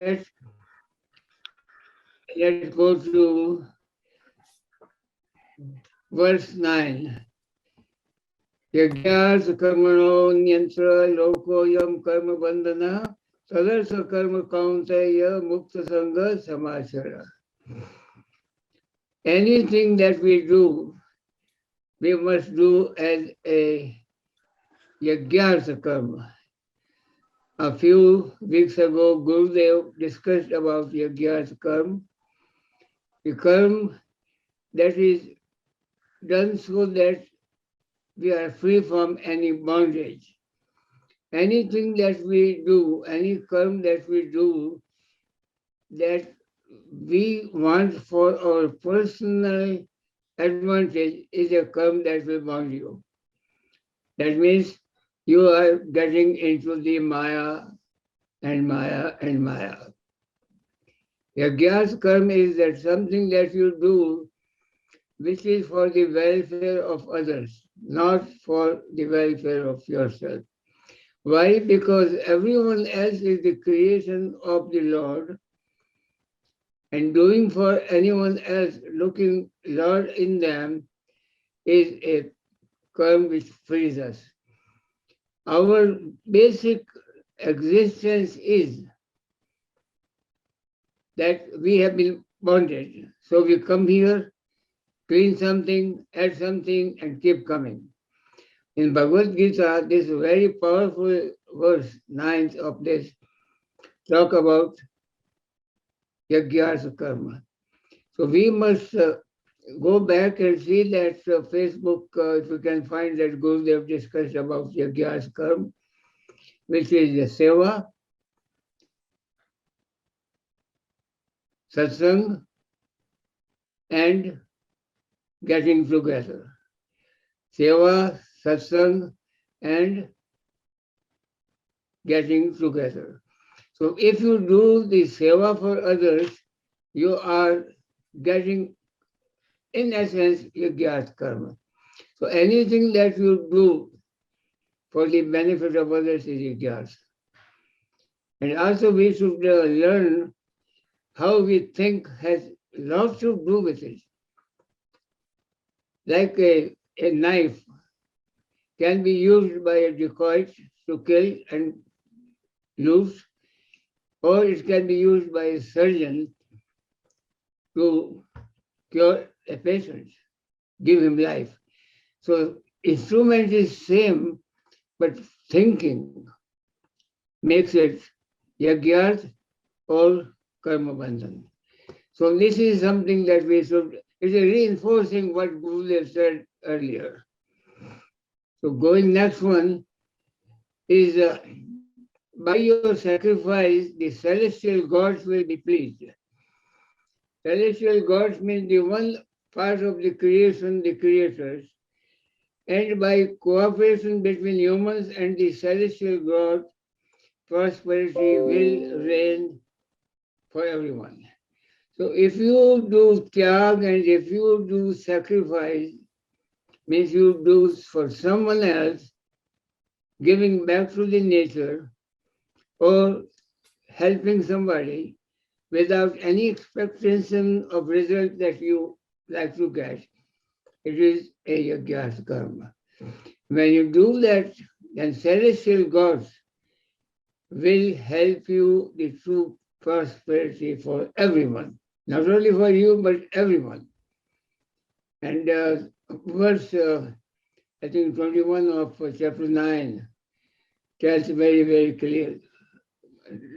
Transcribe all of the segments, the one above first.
let's go to verse 9. Yagyas karmano nyantra lokoyam karma bandhana sadarsa karma kauntaya mukta sangha samachara. Anything that we do, we must do as a yagyas karma. A few weeks ago, Gurudev discussed about yagyas karma, the karma that is done so that we are free from any bondage. Anything that we do, any karma that we do, that we want for our personal advantage is a karma that will bound you. That means you are getting into the Maya and Maya and Maya. Yagyas karma is that something that you do which is for the welfare of others, not for the welfare of yourself. Why? Because everyone else is the creation of the Lord, and doing for anyone else, looking Lord in them, is a karma which frees us. Our basic existence is that we have been bonded. So we come here, clean something, add something, and keep coming. In Bhagavad Gita, this very powerful verse, 9th of this, talk about yagyas karma. So we must go back and see that Facebook, if you can find that Gurudev discussed about yagyas karma, which is the seva, satsang, and getting together. Seva, satsang, and getting together. So if you do the seva for others, you are getting, in essence, yagyas karma. So anything that you do for the benefit of others is yagyas. And also we should learn how we think has lots to do with it. Like a knife can be used by a dacoit to kill and lose, or it can be used by a surgeon to cure a patient, give him life. So instrument is same, but thinking makes it yagyas or karma bandhan. So this is something that we should, it is reinforcing what Gurudev said earlier. So going next one is by your sacrifice, the celestial gods will be pleased. Celestial gods means the one part of the creation, the creators, and by cooperation between humans and the celestial God, prosperity will reign for everyone. So if you do tyag and if you do sacrifice, means you do for someone else, giving back to the nature or helping somebody without any expectation of result that you like to get, it is a yagyas karma. When you do that, then celestial gods will help you the true prosperity for everyone. Not only for you, but everyone. And verse, I think 21 of chapter 9 tells very, very clear,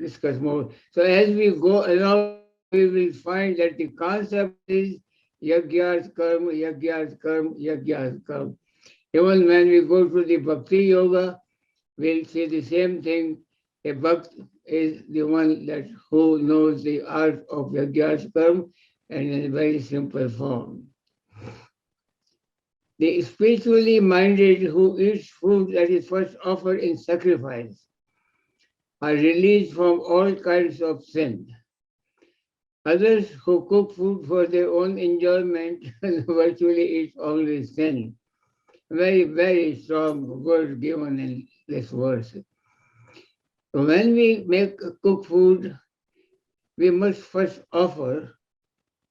discuss more. So as we go along, we will find that the concept is yagyas karma, yagyas karma, yagyas karma. Even when we go to the bhakti yoga, we'll see the same thing. A bhakt is the one that who knows the art of yagyas karma and in a very simple form. The spiritually minded who eats food that is first offered in sacrifice are released from all kinds of sin. Others who cook food for their own enjoyment virtually eat only sin. Very, very strong word given in this verse. So when we cook food, we must first offer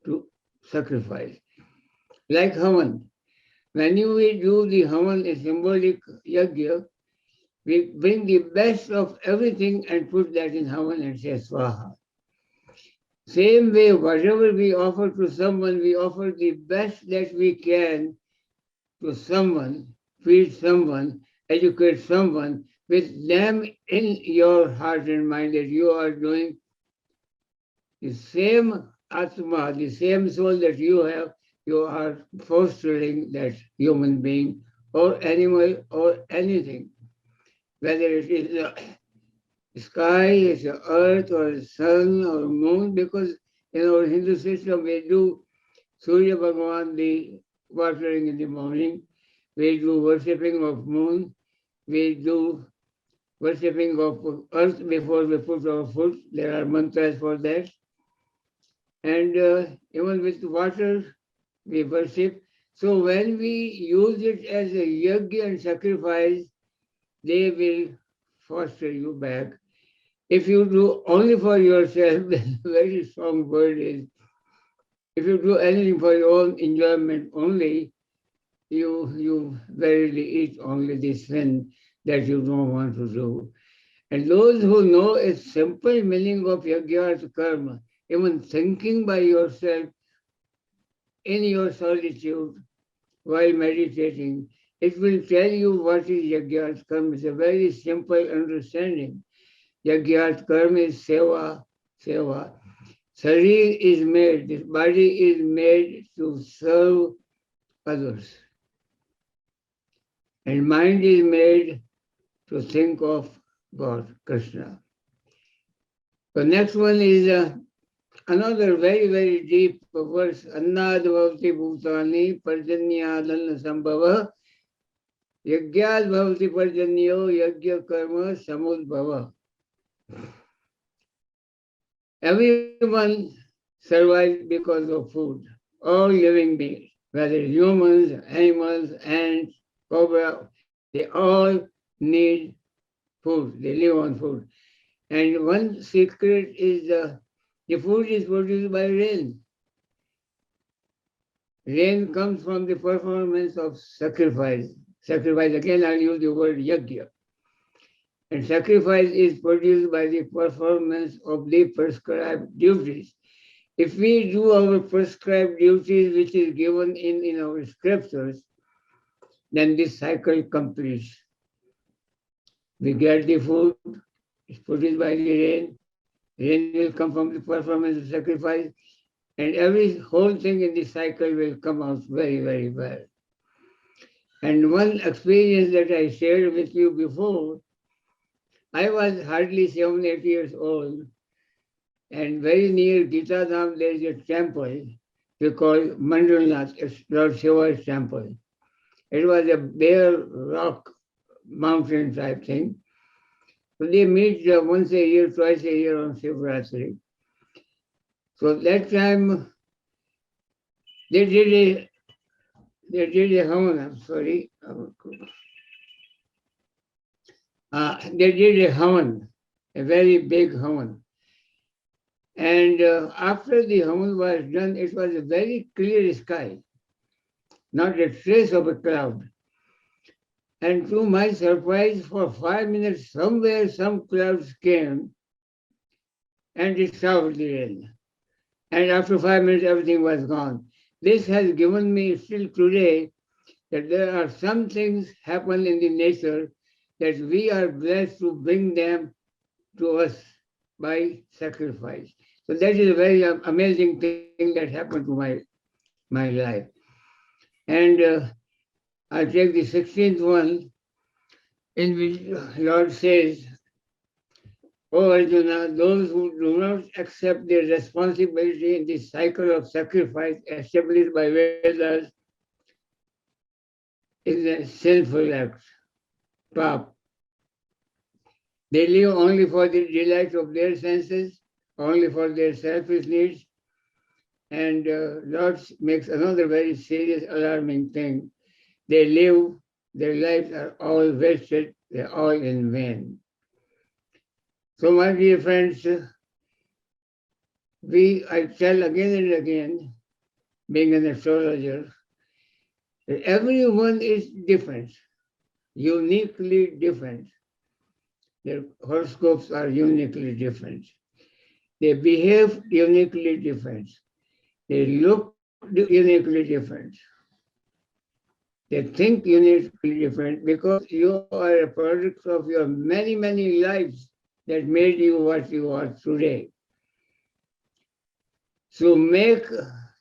to sacrifice. Like Havan. When we do the Havan, a symbolic yajna, we bring the best of everything and put that in Havan and say Swaha. Same way, whatever we offer to someone, we offer the best that we can to someone, feed someone, educate someone, with them in your heart and mind that you are doing the same Atma, the same soul that you have, you are fostering that human being or animal or anything, whether it is the sky, it's the earth or the sun or moon, because in our Hindu system we do Surya Bhagavan, the watering in the morning, we do worshipping of moon, we do worshipping of earth before we put our foot, there are mantras for that. And even with water, we worship. So when we use it as a yajna and sacrifice, they will foster you back. If you do only for yourself, then a very strong word is, if you do anything for your own enjoyment only, you verily eat only the sin that you don't want to do. And those who know a simple meaning of yajna karma, even thinking by yourself in your solitude while meditating, it will tell you what is yajna karma. It's a very simple understanding. Yajna karma is seva, seva. Sharir is made, this body is made to serve others. And mind is made to think of God, Krishna. The next one is another very, very deep verse. Annad bhavati bhutani parjanyadan sambhava yagyad bhavati parjanyo yajna karma samudbhava. Everyone survives because of food. All living beings, whether humans, animals, ants, cobra, they all need food. They live on food. And one secret is the food is produced by rain. Rain comes from the performance of sacrifice. Sacrifice, again I'll use the word yajna. And sacrifice is produced by the performance of the prescribed duties. If we do our prescribed duties, which is given in our scriptures, then this cycle completes. We get the food, it's produced by the rain. Rain will come from the performance of sacrifice, and every whole thing in the cycle will come out very, very well. And one experience that I shared with you before, I was hardly 7, 8 years old, and very near Gita Dham there is a temple we call Mandalnath, it's Lord Shiva's temple. It was a bare rock mountain type thing. So they meet once a year, twice a year on Shivratri. So that time they did a Havan, I'm sorry. They did a Havan, a very big Havan. And after the Havan was done, it was a very clear sky, not a trace of a cloud. And to my surprise, for 5 minutes, somewhere some clouds came and it showered the rain. And after 5 minutes, everything was gone. This has given me still today that there are some things happen in the nature that we are blessed to bring them to us by sacrifice. So that is a very amazing thing that happened to my life. And I take the 16th one, in which Lord says, "O Arjuna, those who do not accept their responsibility in the cycle of sacrifice established by Vedas is a sinful act, pap. They live only for the delight of their senses, only for their selfish needs." And Lord makes another very serious, alarming thing. They live, their lives are all wasted, they're all in vain. So my dear friends, I tell again and again, being an astrologer, that everyone is different, uniquely different. Their horoscopes are uniquely different. They behave uniquely different. They look uniquely different. They think uniquely different because you are a product of your many, many lives that made you what you are today. So make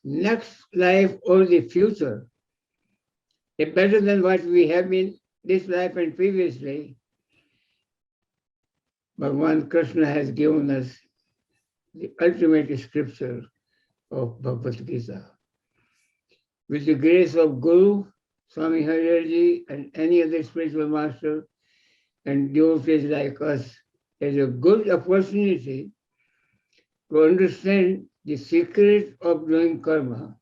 next life or the future better than what we have been this life and previously. Bhagavan Krishna has given us the ultimate scripture of Bhagavad Gita. With the grace of Guru, Swami Hariji, and any other spiritual master and devotees like us, there's a good opportunity to understand the secret of doing karma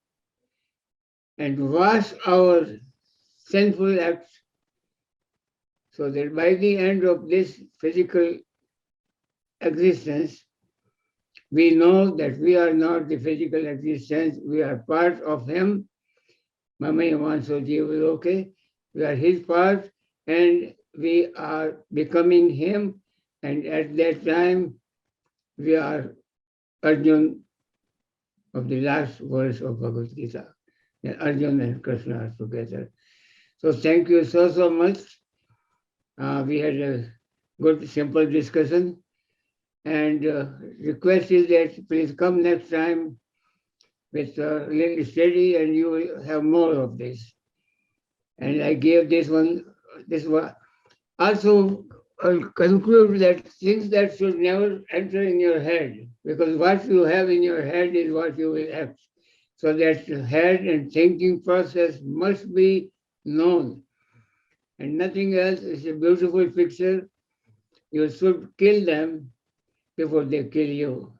and wash our sinful acts so that by the end of this physical existence, we know that we are not the physical existence, we are part of Him. Mama Yamanso Jiva, we are His part and we are becoming Him, and at that time we are Arjun of the last verse of Bhagavad Gita. And Arjun and Krishna are together. So thank you so much. We had a good, simple discussion. And request is that please come next time with a little study and you will have more of this. And I gave this one. Also, I'll conclude that things that should never enter in your head, because what you have in your head is what you will act. So that head and thinking process must be known. And nothing else is a beautiful picture. You should kill them before they kill you.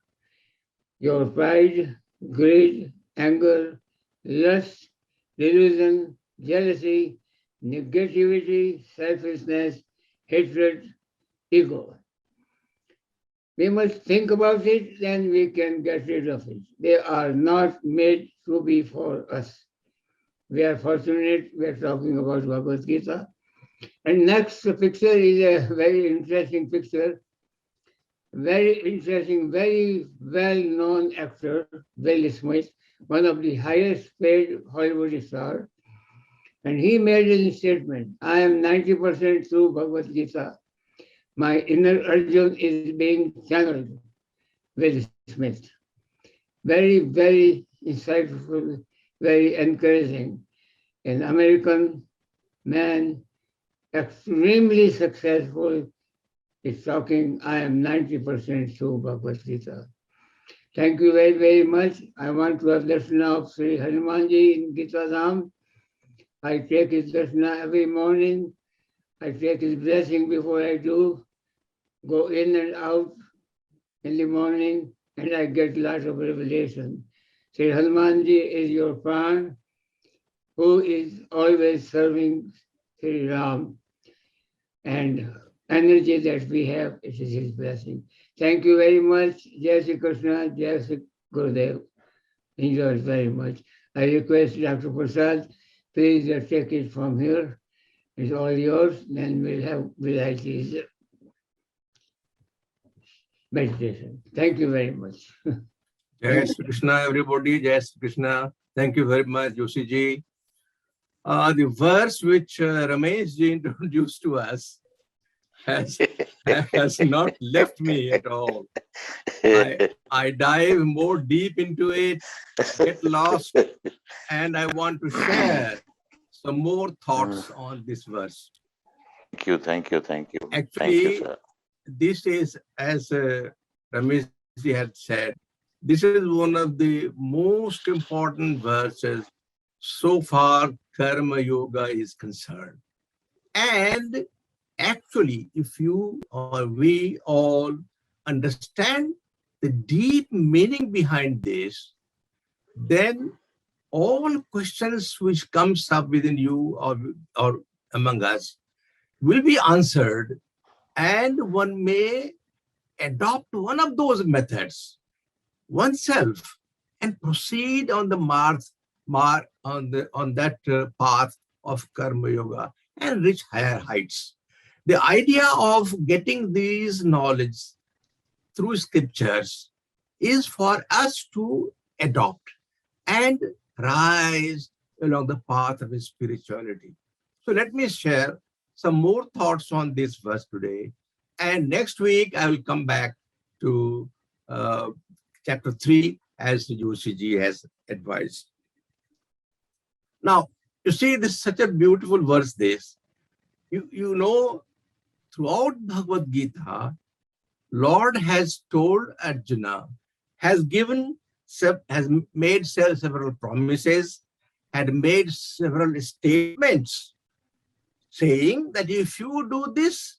Your pride, greed, anger, lust, delusion, jealousy, negativity, selfishness, hatred, ego. We must think about it, then we can get rid of it. They are not made to be for us. We are fortunate we are talking about Bhagavad Gita. And next picture is a very interesting picture. Very interesting, very well-known actor, Will Smith, one of the highest paid Hollywood stars. And he made a statement, I am 90% through Bhagavad Gita. My inner Arjun is being channeled. Will Smith. Very, very insightful, very encouraging. An American man, extremely successful, is talking, I am 90% through Bhagavad Gita. Thank you very, very much. I want to have darsana of Sri Hanumanji in Gita Dham. I take his darsana every morning. I take his blessing before I do. Go in and out in the morning, and I get lots of revelation. Sri Hanumanji is your Pran, who is always serving Sri Ram. And energy that we have, it is His blessing. Thank you very much. Jai Shri Krishna, Jai Shri Gurudev. Enjoyed very much. I request Dr. Prasad, please take it from here. It's all yours. Then we'll have Vilayati's meditation. Thank you very much. Jai Shri Krishna, everybody. Jai Shri Krishna. Thank you very much, Joshi ji. The verse which Ramesh ji introduced to us has not left me at all. I dive more deep into it, get lost, and I want to share some more thoughts on this verse. Thank you, thank you, thank you. Actually, thank you, sir. This is, as Ramesh ji had said, this is one of the most important verses so far Karma Yoga is concerned. And actually, if you or we all understand the deep meaning behind this, then all questions which comes up within you or among us will be answered, and one may adopt one of those methods oneself and proceed on the path of karma yoga and reach higher heights. The idea of getting these knowledge through scriptures is for us to adopt and rise along the path of spirituality. So let me share some more thoughts on this verse today. And next week, I will come back to chapter 3 as Joshiji has advised. Now, you see, this is such a beautiful verse, this. You know, throughout Bhagavad Gita, Lord has told Arjuna, has made several promises, had made several statements, saying that if you do this,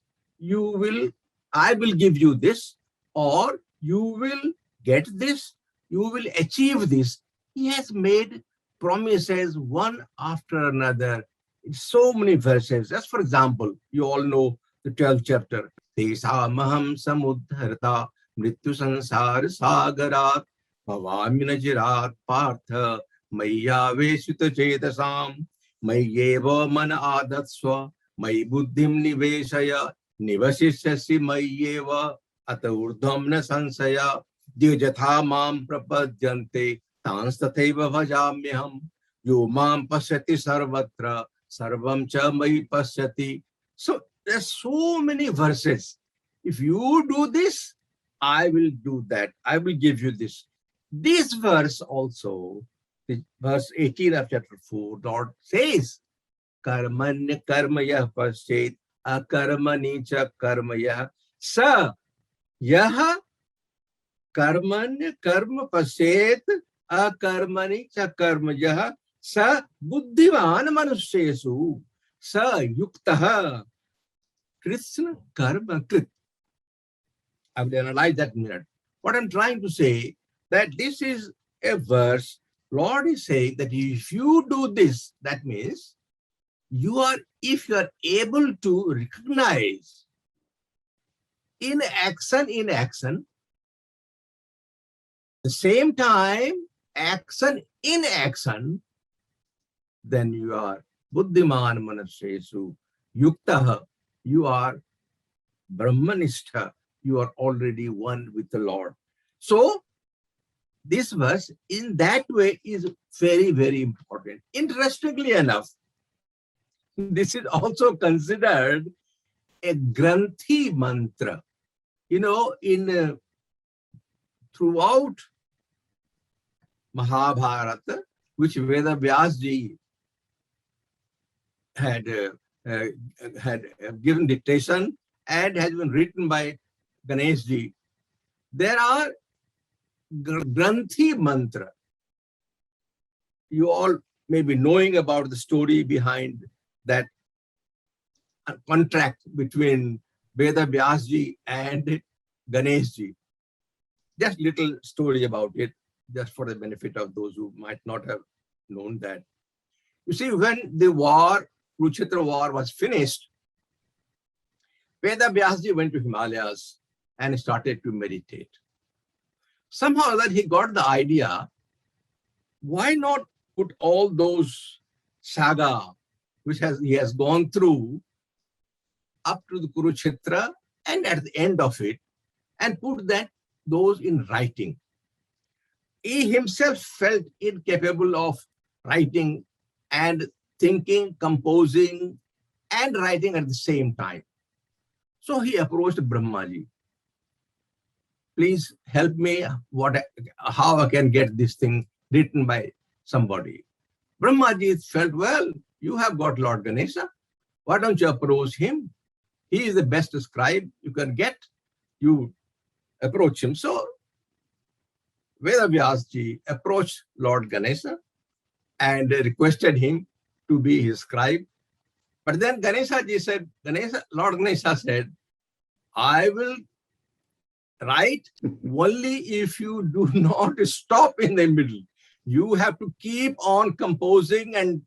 I will give you this, or you will get this, you will achieve this. He has made promises one after another in so many verses. Just for example, you all know the 12th chapter. Tesamaham samudharta mrityu sansar sagarat bhavaminajirat partha mayyaveshita chetasam mayyeva mana adatsva may buddhim niveshaya nivasishyasi mayyeva ata urdham na sansaya jatha mam prapadyante tans tathaiva bhajamyaham yo mam pasyati sarvatra sarvam cha mayi pasyati. So there's so many verses. If you do this, I will do that. I will give you this. This verse also, verse 18 of chapter 4, Lord says, Karmanya karmaya pasyet akarmani cha karmaya sa yaha karmanya karma pasyet akarmani cha karmaya sa buddhivan manusyesu sa yuktaha Krishna karma krit. I will analyze that in a minute. What I'm trying to say, that this is a verse, Lord is saying that if you do this, that means if you are able to recognize in action, the same time, action in action, then you are buddhiman manasyesu yuktaha. You are Brahmanistha. You are already one with the Lord. So, this verse in that way is very, very important. Interestingly enough, this is also considered a Granthi mantra. You know, throughout Mahabharata, which Veda Vyasji had given dictation and has been written by Ganeshji, there are Granthi mantra. You all may be knowing about the story behind that contract between Veda Vyasji and Ganeshji. Just little story about it, just for the benefit of those who might not have known that. You see, when the Kurukshetra war was finished, Veda Vyasji went to Himalayas and started to meditate. Somehow that he got the idea, why not put all those saga which he has gone through up to the Kurukshetra and at the end of it, and put those in writing. He himself felt incapable of writing and thinking, composing, and writing at the same time. So he approached Brahmaji. Please help me how I can get this thing written by somebody. Brahmaji felt, well, you have got Lord Ganesha. Why don't you approach him? He is the best scribe you can get. You approach him. So Veda Vyasji approached Lord Ganesha and requested him to be his scribe. But then Lord Ganesha said, I will write only if you do not stop in the middle. You have to keep on composing and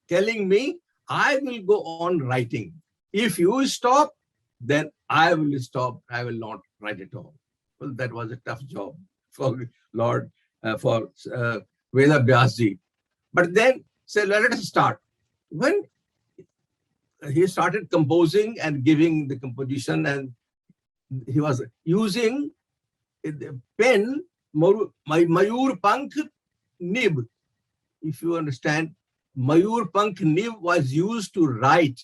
telling me, I will go on writing. If you stop, then I will stop. I will not write at all. Well, that was a tough job for Lord, for Veda Vyasji. But then, say, let us start. When he started composing and giving the composition, and he was using the pen, Mayur Pankh Nib. If you understand, Mayur Pankh Nib was used to write.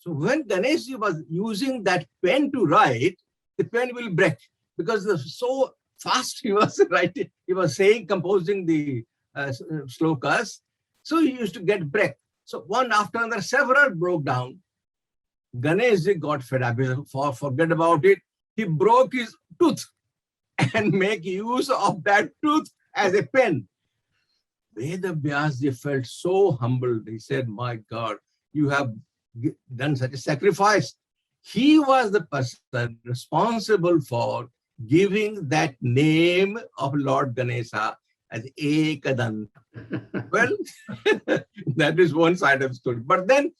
So when Ganeshji was using that pen to write, the pen will break because so fast he was writing. He was saying, composing the slokas. So he used to get break. So one after another, several broke down. Ganeshji got fed up. Forget about it. He broke his tooth and make use of that tooth as a pen. Veda Vyasji felt so humbled. He said, my God, you have done such a sacrifice. He was the person responsible for giving that name of Lord Ganesha as Ekadanta. Well, that is one side of the story. But then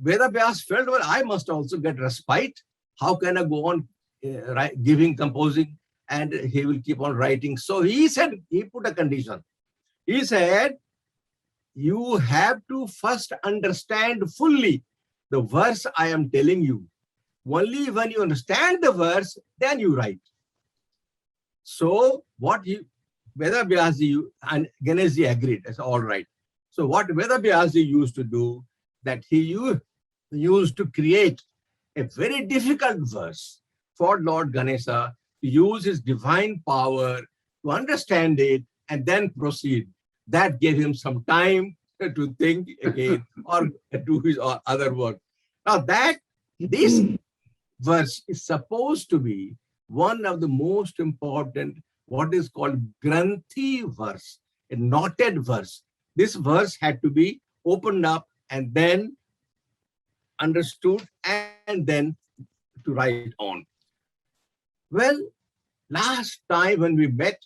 Veda Vyas felt, well, I must also get respite. How can I go on giving, composing, and he will keep on writing? So he said, he put a condition. He said, you have to first understand fully the verse I am telling you. Only when you understand the verse, then you write. So what Veda Vyasji and Ganeshji agreed, that's all right. So what Veda Vyasji used to do, that he used to create a very difficult verse for Lord Ganesha, to use his divine power to understand it and then proceed. That gave him some time to think again or do his other work. Now this verse is supposed to be one of the most important, what is called Granthi verse, a knotted verse. This verse had to be opened up and then understood and then to write on. Well, last time when we met,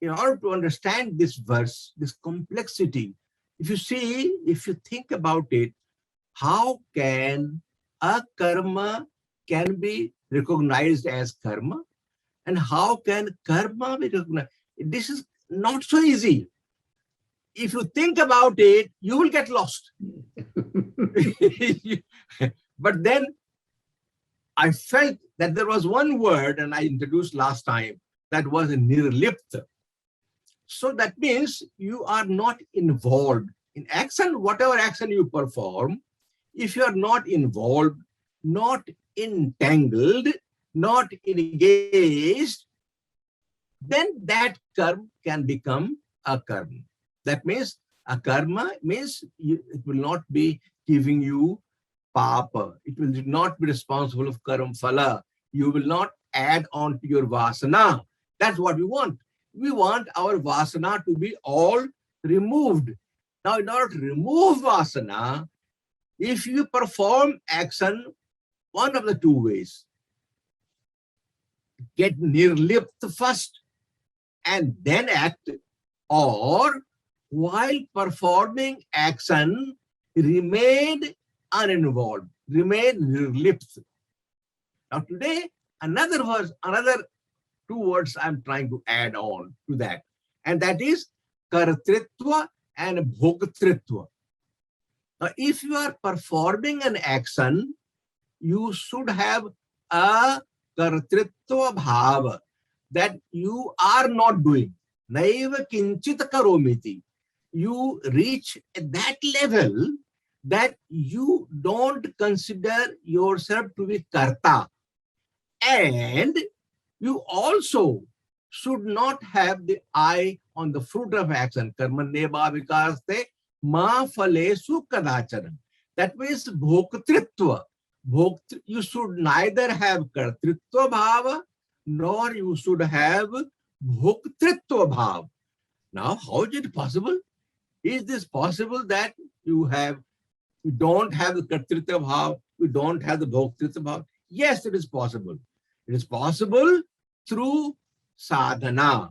in order to understand this verse, this complexity, if you think about it, how can a karma can be recognized as karma? And how can karma be recognized? This is not so easy. If you think about it, you will get lost. But then I felt that there was one word, and I introduced last time, that was nirlipta. So that means you are not involved in action, whatever action you perform. If you are not involved, not entangled, not engaged, then that karma can become a karma. That means a karma means it will not be giving you papa. It will not be responsible of karma phala. You will not add on to your vasana. That's what we want. We want our vasana to be all removed. Now, in order to remove vasana, if you perform action, one of the two ways, get nirlipt first and then act, or while performing action, remain uninvolved, remain nirlipt. Now today, another two words I'm trying to add on to that, and that is kartritva and bhoktritva. Now, if you are performing an action, you should have a kartritva bhava, that you are not doing. Naiva kinchit karomiti. You reach that level that you don't consider yourself to be karta. And you also should not have the eye on the fruit of action. Karmaneva vikaste ma phalesu kadacharam. That means bhoktritva. You should neither have kartritva bhava, nor you should have bhoktritva bhava. Now, how is it possible? Is this possible that you don't have the kartritva bhava, you don't have the bhoktritva bhava? Yes, it is possible. It is possible through sadhana,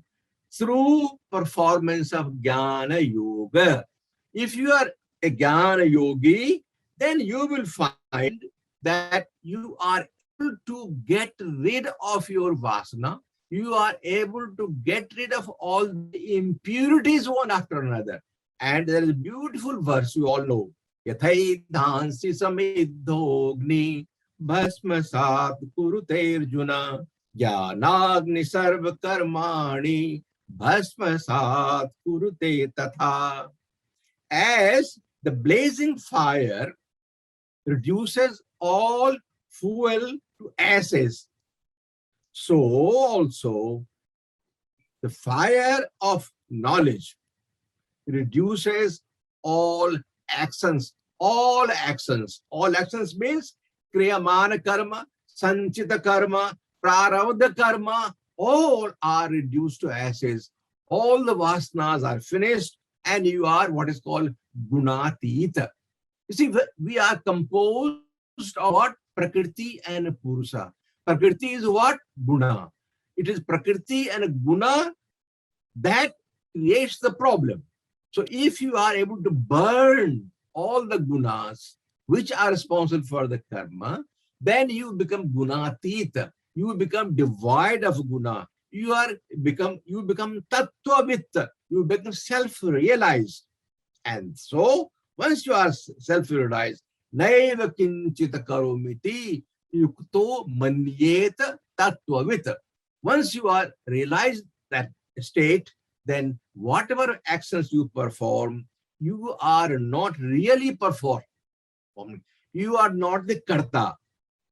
through performance of jnana yoga. If you are a jnana yogi, then you will find that you are able to get rid of your vasana, you are able to get rid of all the impurities one after another. And there is a beautiful verse you all know. Yathai dhansi samidhogni bhasmasat kuruterjuna jnanagni sarva karmani bhasmasat kurute tatha. As the blazing fire reduces all fuel to ashes, so also the fire of knowledge reduces all actions. All actions means kriyamana karma, sanchita karma, prarabdha karma, all are reduced to ashes. All the vasanas are finished, and you are what is called gunatita. You see, we are composed of what? Prakriti and Purusa. Prakriti is what? Guna. It is Prakriti and Guna that creates the problem. So if you are able to burn all the gunas which are responsible for the karma, then you become gunatita. You become devoid of guna. You become tattvavita. You become self-realized. And so once you are self-realized, naiva kinchita karomiti yukto manyeta tattvavita. Once you are realized that state, then whatever actions you perform, you are not really performing. You are not the karta.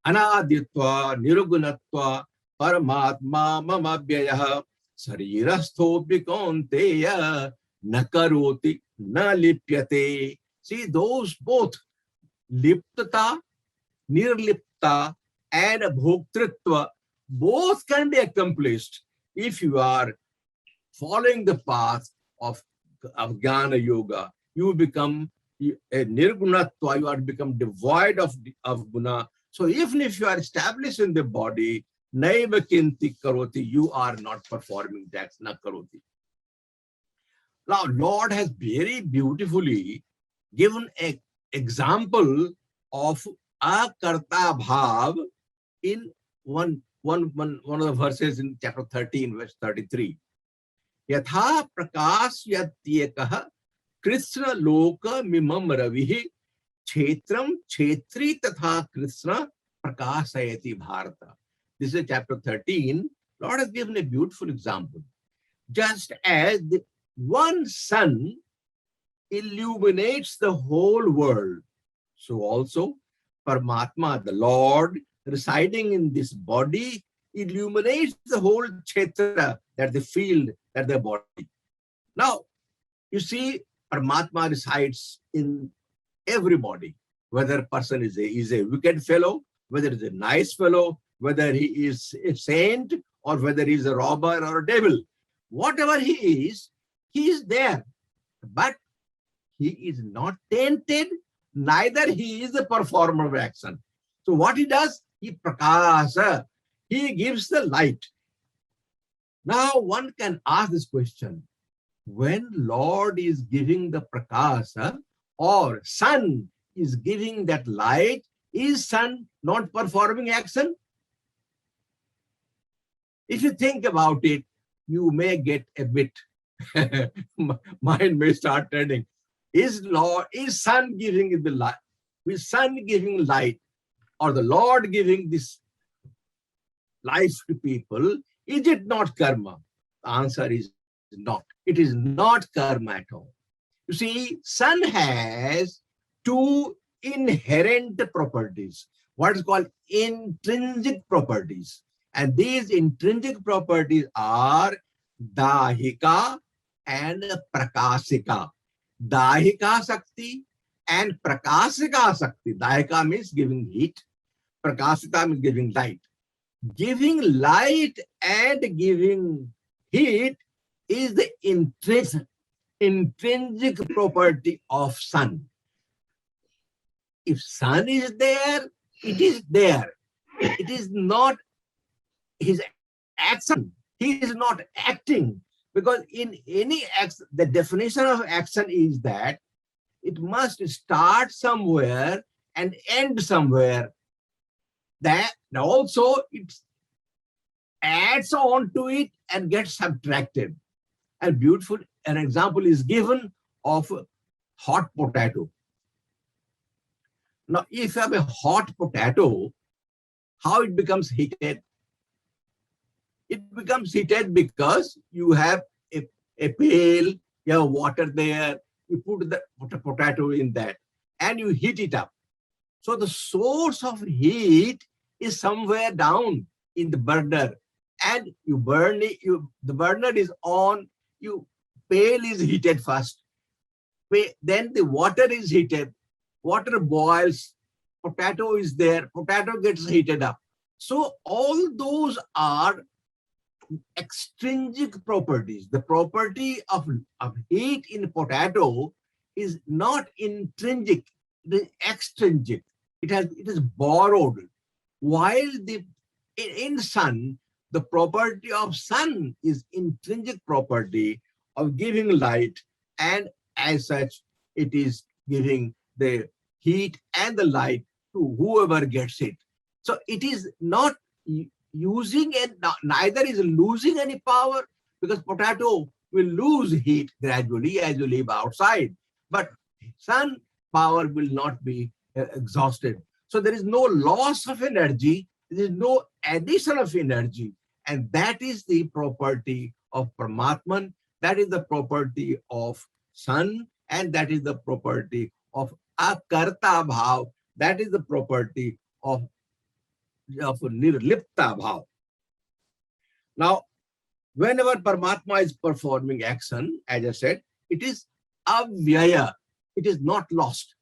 Anaditva, nirugunatva, paramatma mamabhyaya, sarirasthopi kaunteya, nakaroti, na lipyate. See, those both, liptata, nirlipta, and bhoktritva, both can be accomplished if you are following the path of Jnana Yoga. You become a nirgunatva, you are become devoid of guna. So even if you are established in the body, naiva kinti karoti, you are not performing that, na karoti. Now, Lord has very beautifully given an example of akarta bhav in one of the verses in chapter 13, verse 33. Yatha prakasyatiyakah Krishna loka mimam ravihi kshetram kshetri tatha Krishna prakasayati bharata. This is chapter 13. Lord has given a beautiful example. Just as the one sun illuminates the whole world, so also Paramatma, the Lord residing in this body, illuminates the whole kshetra, that the field, that the body. Now, you see, Paramatma resides in everybody, whether a person is a wicked fellow, whether he is a nice fellow, whether he is a saint, or whether he is a robber or a devil. Whatever he is there. But he is not tainted, neither he is a performer of action. So what he does? He prakasa. He gives the light. Now one can ask this question. When Lord is giving the prakasa or sun is giving that light, is sun not performing action? If you think about it, you may get a bit, mind may start turning. Is sun giving the light? Is sun giving light, or the Lord giving this life to people? Is it not karma? The answer is not. It is not karma at all. You see, sun has two inherent properties, what is called intrinsic properties. And these intrinsic properties are dahika and prakasika. Dahika Sakti and Prakasika Sakti. Dahika means giving heat. Prakasika means giving light. Giving light and giving heat is the intrinsic property of sun. If sun is there, it is there. It is not his action. He is not acting. Because in any action, the definition of action is that it must start somewhere and end somewhere. That also it adds on to it and gets subtracted. And beautiful, an example is given of hot potato. Now, if you have a hot potato, how it becomes heated? It becomes heated because you have a pail, you have water there, you put the potato in that, and you heat it up. So the source of heat is somewhere down in the burner, and you burn it, the burner is on, pail is heated first, then the water is heated, water boils, potato is there, potato gets heated up. So all those are extrinsic properties. The property of heat in potato is not intrinsic, it is extrinsic. It is borrowed. While in sun, the property of sun is intrinsic property of giving light, and as such, it is giving the heat and the light to whoever gets it. So it is not using it, neither is losing any power, because potato will lose heat gradually as you live outside, but sun power will not be exhausted. So there is no loss of energy, there is no addition of energy, and that is the property of Paramatman, that is the property of sun, and that is the property of Akarta Bhav, that is the property of Nirlipta Bhav. Now, whenever Paramatma is performing action, as I said, it is avyaya, it is not lost.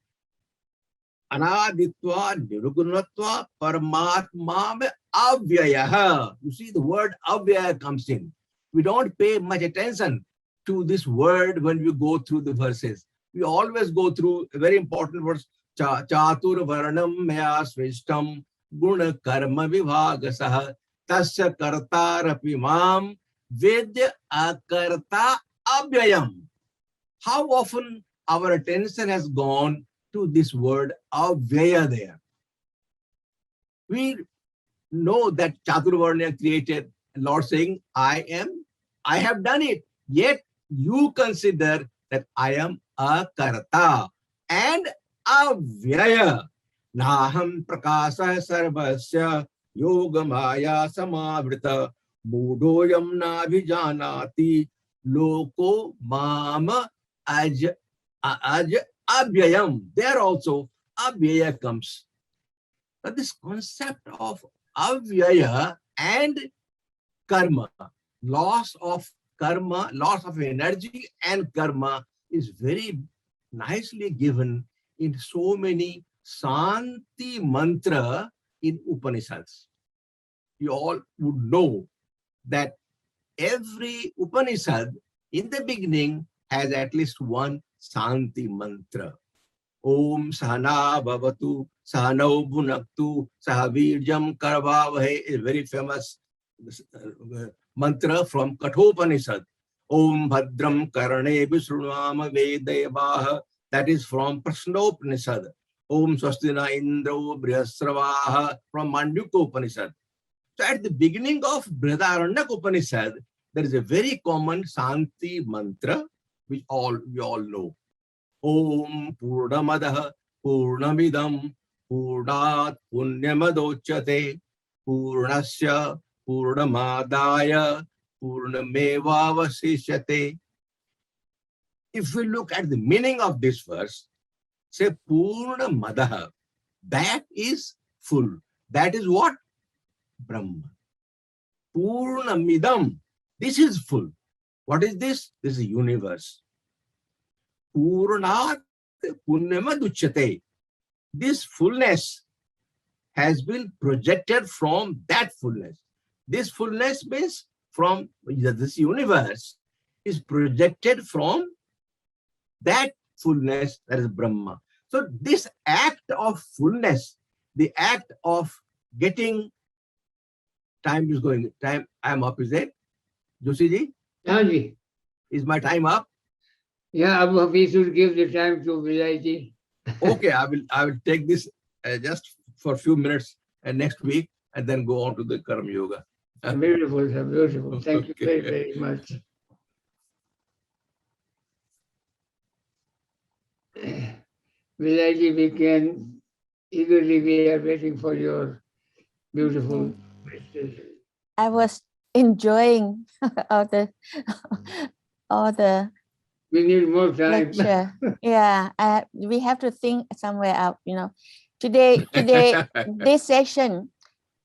Anaditva nirugunatva Paramatma mein avyaya. You see, the word avyaya comes in. We don't pay much attention to this word when we go through the verses. We always go through a very important verse, Chatur Varnam Maya Svishtam Guna Karma Vibhagasah Tasya Kartarapi Mam Vedya Akarta Avyayam. How often our attention has gone to this word avyaya there? We know that Chaturvarnya created, Lord saying, I have done it, yet you consider that I am akarta and avyaya. Naham prakasa sarvasya yogamaya samavrita mudoyam nabhijanati loko mama aj avyayam. There also avyaya comes. But this concept of avyaya and karma, loss of karma, loss of energy and karma, is very nicely given in so many Santi mantra in Upanishads. You all would know that every Upanishad in the beginning has at least one Santi mantra. Om Sahana Bhavatu Sahanau Bhunaktu Sahavirjam Karvavahe is very famous mantra from Kathopanishad. Om Bhadram Karane Vishrunama Vedevaha, that is from Prashnopanishad. Om Swastina Indro Brihasravaha from Mandukya. So at the beginning of Brihadaranyaka Upanishad, there is a very common Santi mantra which we all know. Om Purnamadaha Purnamidam Purnat Punyamadochate Purnasya Purnamadaya Purnamevavasishyate. If we look at the meaning of this verse, say Purnamadaha, that is full. That is what? Brahma. Purnamidam, this is full. What is this? This is universe. Purnat Punyamaduchyate. This fullness has been projected from that fullness. This fullness means from this universe is projected from that fullness, that is Brahma. So this act of fullness, the act of getting, time is going, time, I am up, is it? Joshi ji? Yeah, ji. Is my time up? Yeah, we should give the time to Vijay ji. Okay, I will take this just for a few minutes next week and then go on to the Karma Yoga. Beautiful, sir, beautiful. Thank you very, Okay. very much. Vilayji, we can eagerly, we are waiting for your beautiful meditation. I was enjoying all the all the We need more time. lecture. Yeah, we have to think somewhere out. Today, this session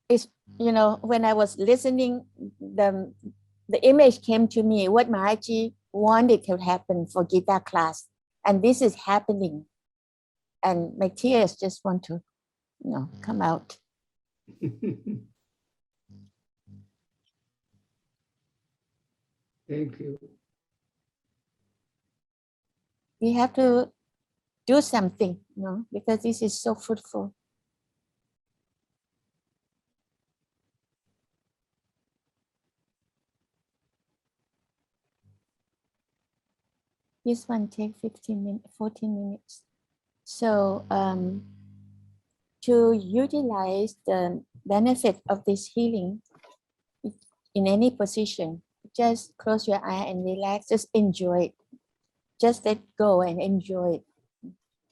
is, when I was listening, the image came to me what Maharaji wanted to happen for Gita class, and this is happening, and my tears just want to, come out. Thank you. We have to do something, because this is so fruitful. This one take 15 minutes, 14 minutes. So to utilize the benefit of this healing in any position, just close your eye and relax, just enjoy it. Just let go and enjoy it.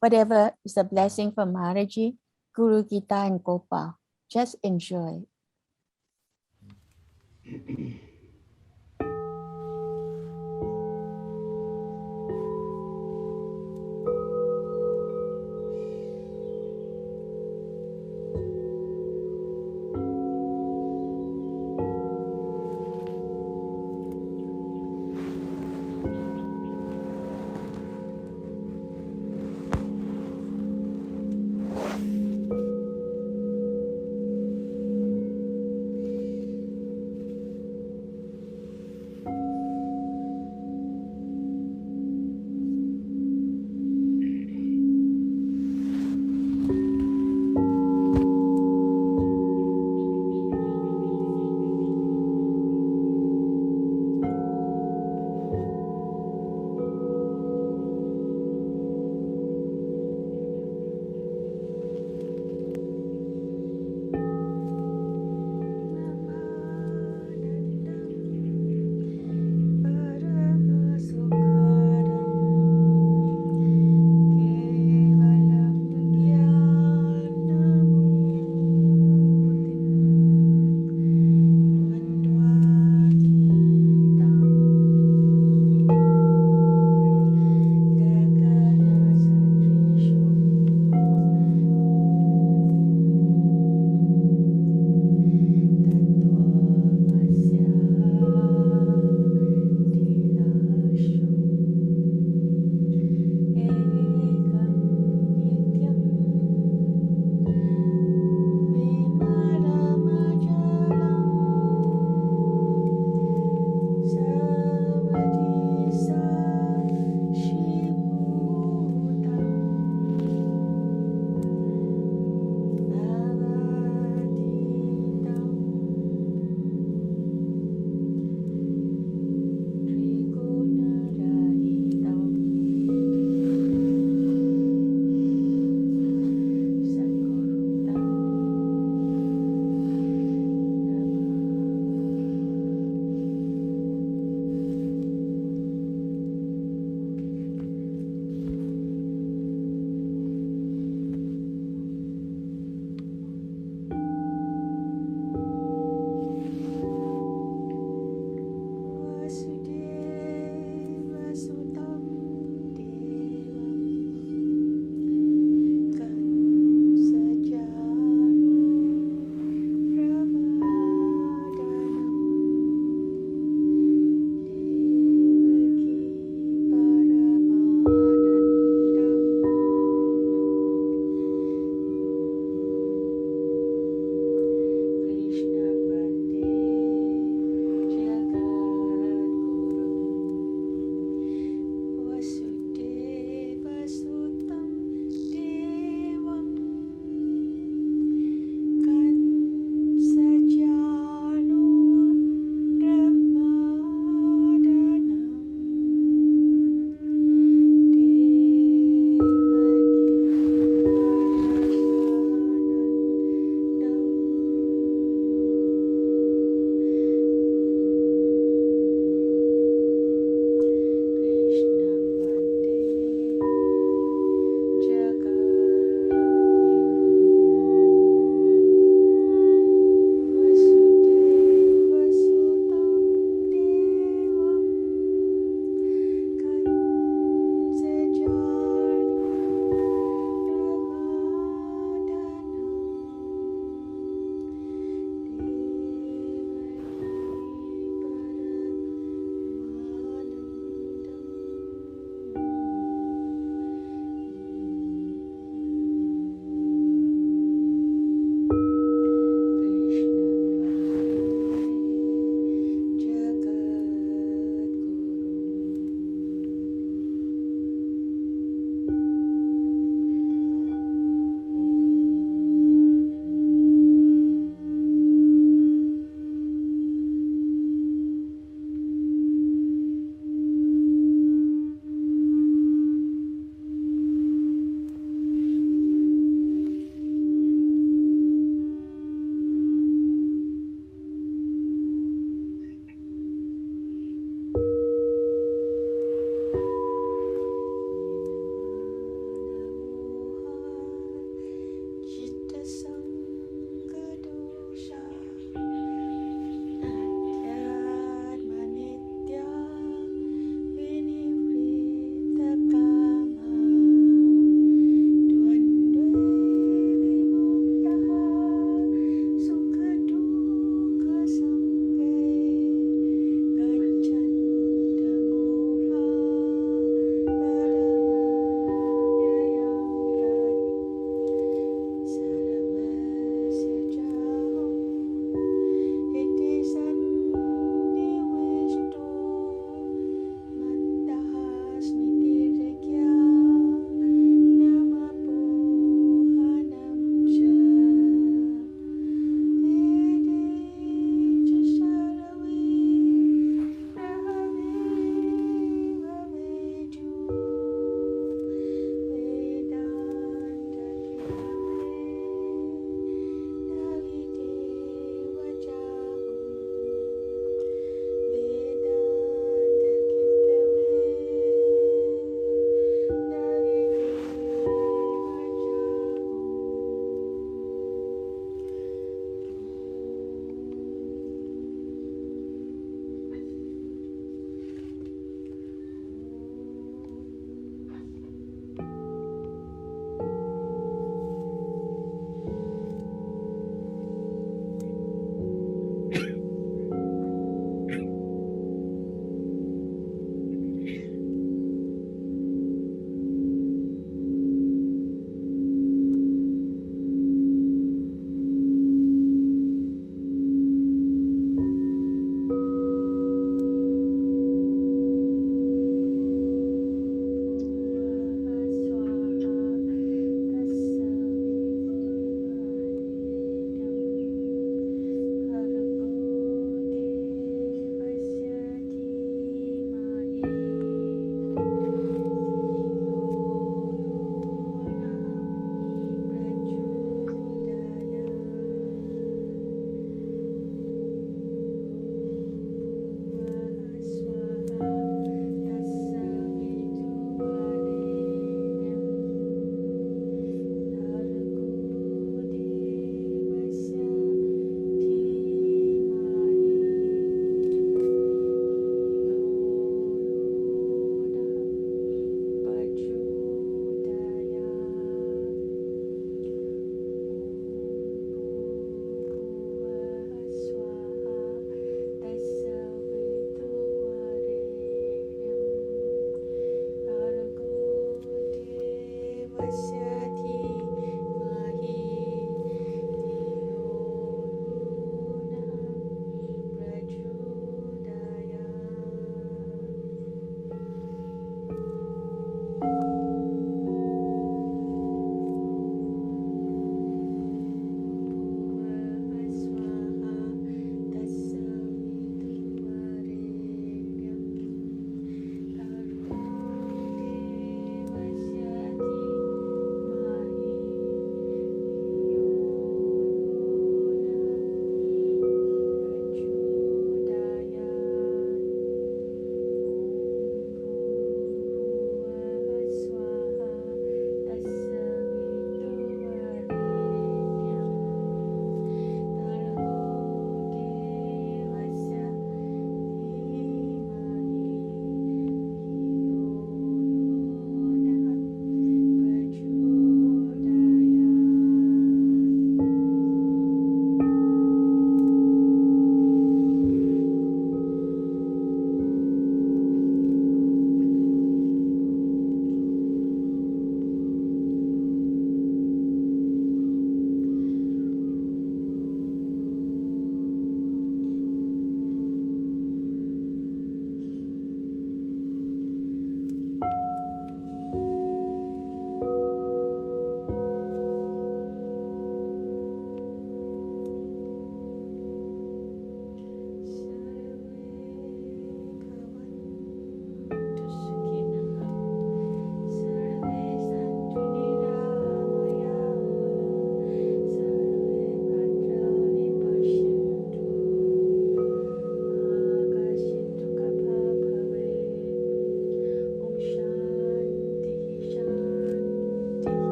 Whatever is a blessing from Maharaji, Guru, Gita, and Gopal, just enjoy.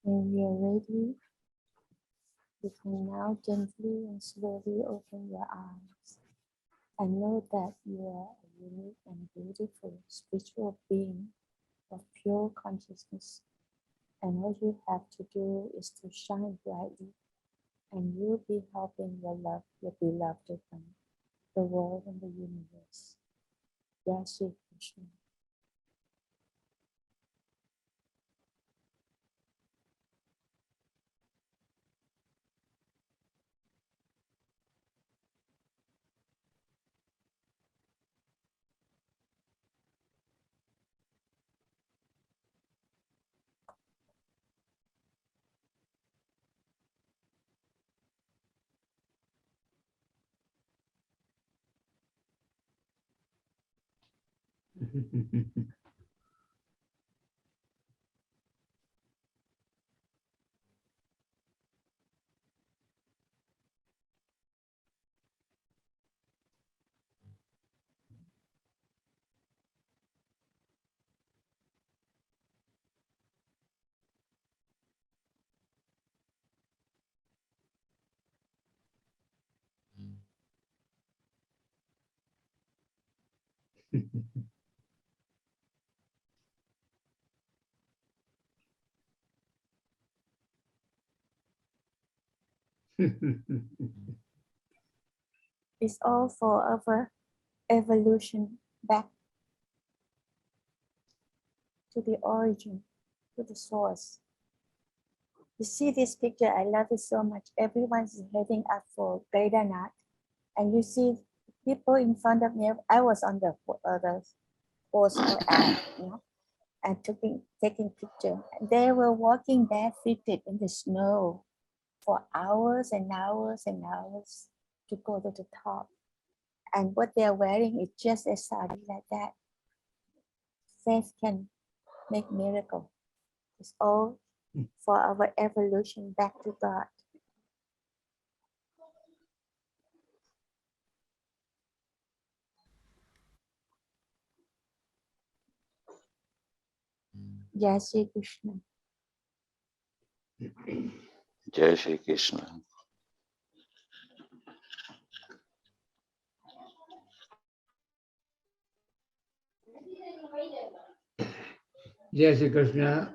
When you're ready, you can now gently and slowly open your eyes and know that you are a unique and beautiful spiritual being of pure consciousness. And all you have to do is to shine brightly, and you'll be helping your beloved one, the world and the universe. Jai Shri Krishna. It's all for our evolution back to the origin, to the source. You see this picture, I love it so much. Everyone's heading up for Kedarnath, and you see people in front of me. I was on the post for ad, and taking picture. They were walking barefooted in the snow for hours and hours and hours to go to the top. And what they're wearing is just a sari like that. Faith can make miracle. It's all for our evolution back to God. Jai Shri Krishna. Jai Shri Krishna. Jai Shri Krishna.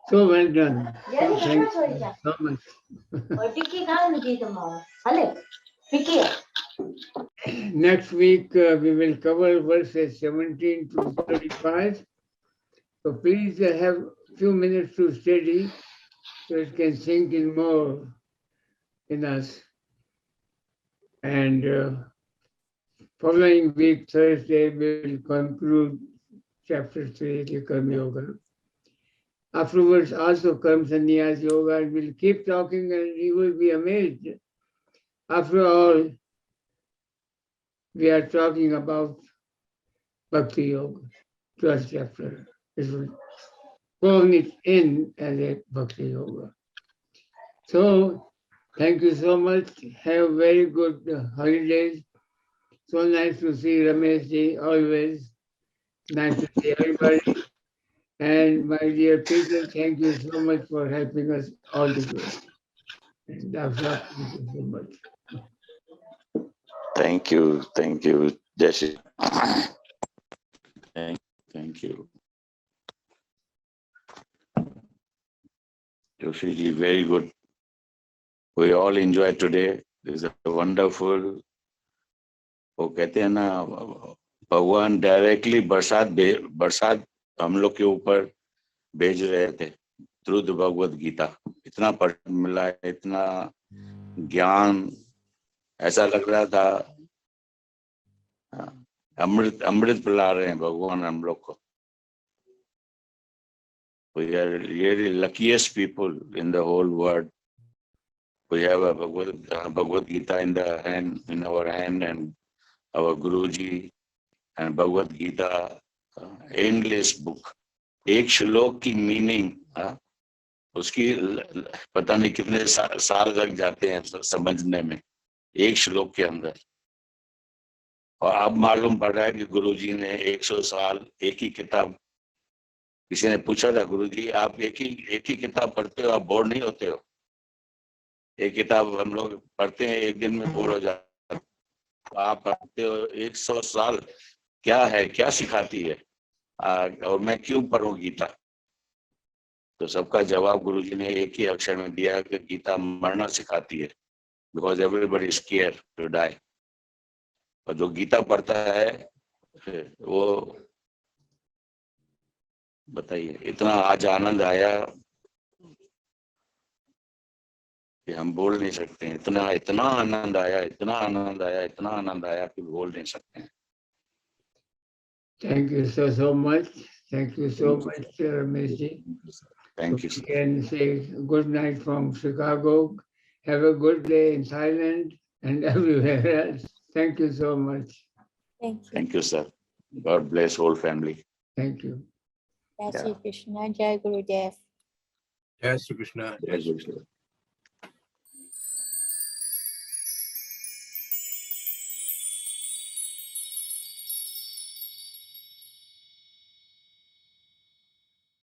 So well done. So thank you so much. Next week we will cover verses 17 to 35. So please have a few minutes to study so it can sink in more in us. And following week, Thursday, we will conclude chapter 3, the Karma Yoga. Afterwards also comes Sannyas Yoga, and we'll keep talking and you will be amazed. After all, we are talking about Bhakti Yoga, 12th chapter. It will call it in as a Bhakti Yoga. So, thank you so much. Have very good holidays. So nice to see Ramesh ji, always. Nice to see everybody. And my dear Peter, thank you so much for helping us all together. And Dr. thank you so much. Thank you. Thank you. Jai Shri. Thank you. Joshi, very good. We all enjoyed today. This is a wonderful. वो कहते हैं ना भगवान directly बरसात हम लोग के ऊपर भेज रहे थे थ्रू द भगवद गीता. इतना पढ़ मिला, इतना ज्ञान, ऐसा लग रहा था अमृत पिला रहे हैं भगवान हम लोग को. We are really luckiest people in the whole world. We have a Bhagavad Gita in our hand, and our Guruji and Bhagavad Gita, endless book. एक श्लोक की मीनिंग उसकी पता नहीं कितने साल लग जाते हैं समझने में एक श्लोक के अंदर. और अब मालूम पड़ रहा है कि गुरुजी ने 100 साल एक ही किताब. किसी ने पूछा था, गुरुजी आप एक ही किताब पढ़ते हो, आप बोर नहीं होते हो? एक किताब हम लोग पढ़ते हैं, एक दिन में बोर हो जाते. आप पढ़ते हो 100 साल, क्या है, क्या सिखाती है, और मैं क्यों पढ़ूं गीता? तो सबका जवाब गुरुजी ने एक ही अक्षर में दिया कि गीता मरना सिखाती है. Because everybody is scared to die. और जो गीता पढ़ता है वो बताइए, इतना आज आनंद आया कि हम बोल नहीं सकते। इतना इतना आनंद आया, इतना आनंद आया, इतना आनंद आया कि बोल नहीं सकते हैं। Thank you so much. Thank you so much, Ramesh ji. Thank you We sir. can say good night from Chicago. Have a good day in Thailand and everywhere else. Thank you so much. Thank you. Thank you sir. God bless whole family. Thank you. Jai Shri Krishna, Jai Gurudev. Jai Shri Krishna. जय गुरु।